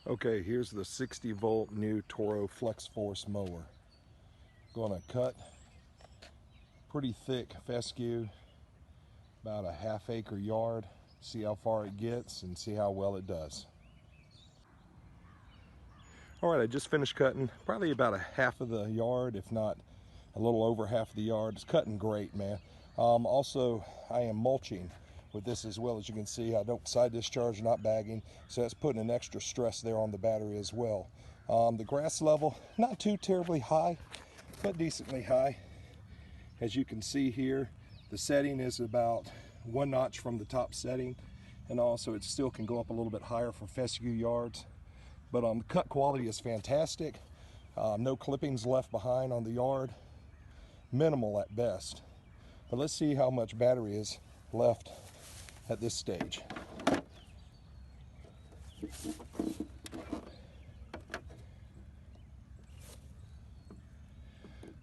Okay, here's the 60 volt new Toro Flex Force mower. Gonna cut pretty thick fescue, about a half-acre yard, see how far it gets and see how well it does. All right, I just finished cutting probably about a half of the yard, if not a little over half of the yard. It's cutting great, man. Also, I am mulching with this as well. As you can see, I don't side discharge, not bagging, so that's putting an extra stress there on the battery as well. The grass level, not too terribly high, but decently high. As you can see here, the setting is about 1 notch from the top setting, and also it still can go up a little bit higher for fescue yards. But the cut quality is fantastic. No clippings left behind on the yard, minimal at best. But let's see how much battery is left at this stage.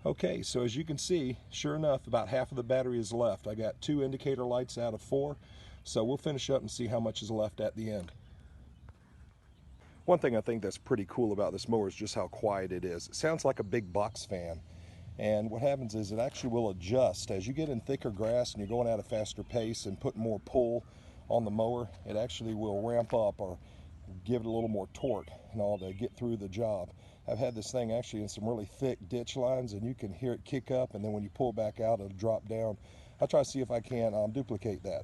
Okay, so as you can see, sure enough, about half of the battery is left. I got 2 indicator lights out of 4, so we'll finish up and see how much is left at the end. One thing I think that's pretty cool about this mower is just how quiet it is. It sounds like a big box fan. And what happens is it actually will adjust. As you get in thicker grass and you're going at a faster pace and put more pull on the mower, it actually will ramp up or give it a little more torque and all to get through the job. I've had this thing actually in some really thick ditch lines, and you can hear it kick up, and then when you pull back out, it'll drop down. I'll try to see if I can duplicate that.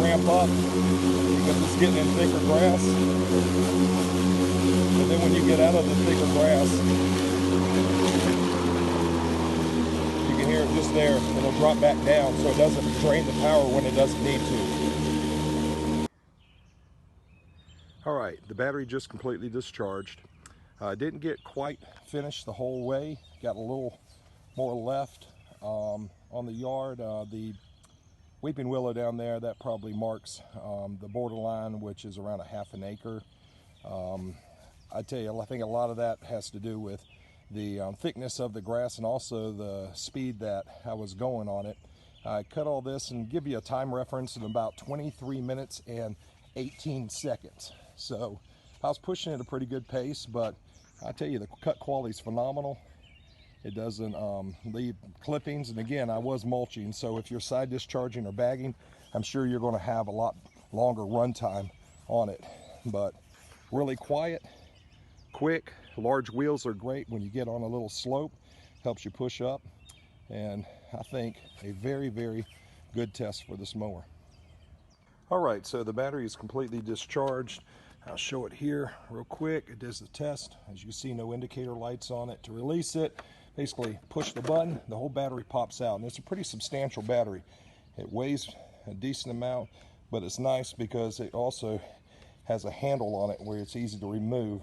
Ramp up because it's getting in thicker grass, and then when you get out of the thicker grass, you can hear it just there. It'll drop back down so it doesn't drain the power when it doesn't need to. All right, the battery just completely discharged. Didn't get quite finished the whole way, got a little more left on the yard. The weeping willow down there, that probably marks the borderline, which is around a half an acre. I tell you, I think a lot of that has to do with the thickness of the grass and also the speed that I was going on it. I cut all this and give you a time reference in about 23 minutes and 18 seconds. So I was pushing at a pretty good pace, but I tell you, the cut quality is phenomenal. It doesn't leave clippings, and again, I was mulching, so if you're side discharging or bagging, I'm sure you're going to have a lot longer run time on it. But really quiet, quick. Large wheels are great when you get on a little slope, helps you push up, and I think a very, very good test for this mower. All right, so the battery is completely discharged. I'll show it here real quick. It does the test. As you see, no indicator lights on it. To release it, basically push the button, the whole battery pops out, and it's a pretty substantial battery. It weighs a decent amount, but it's nice because it also has a handle on it where it's easy to remove.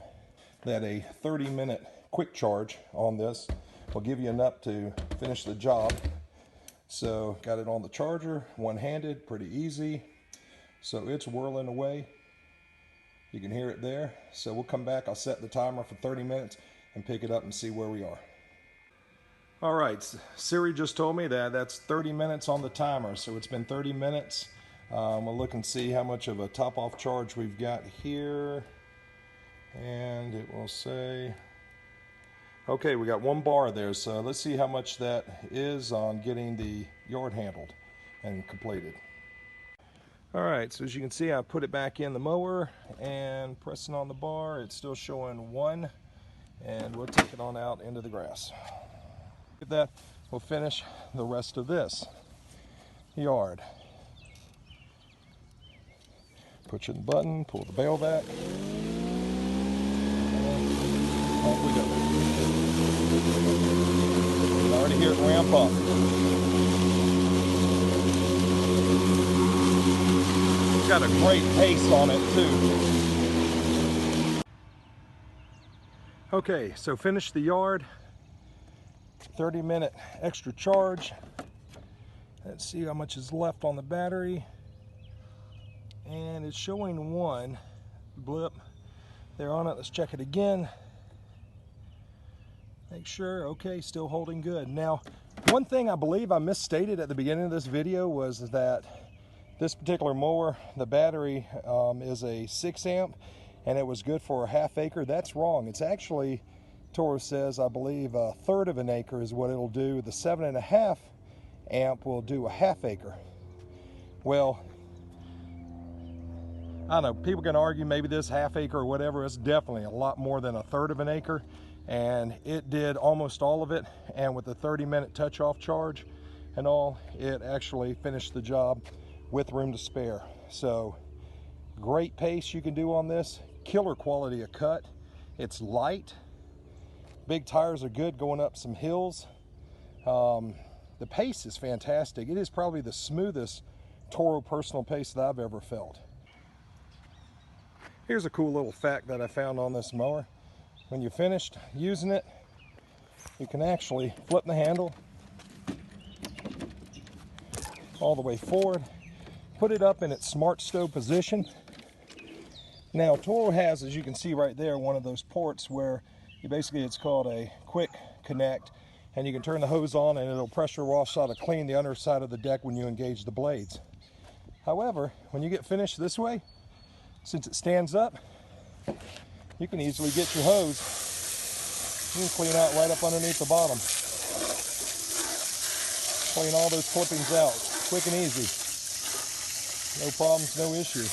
That a 30-minute quick charge on this will give you enough to finish the job. So got it on the charger, one-handed, pretty easy. So it's whirling away. You can hear it there. So we'll come back, I'll set the timer for 30 minutes and pick it up and see where we are. All right, Siri just told me that that's 30 minutes on the timer, so it's been 30 minutes. We'll look and see how much of a top-off charge we've got here, and it will say, okay, we got 1 bar there, so let's see how much that is on getting the yard handled and completed. All right, so as you can see, I put it back in the mower and pressing on the bar, it's still showing 1, and we'll take it on out into the grass. Get that, we'll finish the rest of this yard. Push in the button, pull the bail back, and off we go. You can already hear it ramp up. It's got a great pace on it too. Okay, so finish the yard. 30-minute extra charge, Let's see how much is left on the battery. And it's showing 1 blip there on it. Let's check it again. Make sure, okay, still holding good. Now, one thing I believe I misstated at the beginning of this video was that this particular mower, the battery is a 6 amp and it was good for a ½ acre. That's wrong. It's actually, Toro says, I believe 1/3 of an acre is what it'll do. The 7.5 amp will do a ½ acre. Well, I don't know, people can argue maybe this ½ acre or whatever. It's definitely a lot more than 1/3 of an acre. And it did almost all of it. And with the 30-minute touch-off charge and all, it actually finished the job with room to spare. So great pace you can do on this. Killer quality of cut. It's light. Big tires are good going up some hills. The pace is fantastic. It is probably the smoothest Toro personal pace that I've ever felt. Here's a cool little fact that I found on this mower. When you're finished using it, you can actually flip the handle all the way forward, put it up in its smart stow position. Now Toro has, as you can see right there, one of those ports where you basically, it's called a quick connect, and you can turn the hose on and it'll pressure wash out to clean the underside of the deck when you engage the blades. However, when you get finished this way, since it stands up, you can easily get your hose. You can clean out right up underneath the bottom. Clean all those clippings out, quick and easy. No problems, no issue.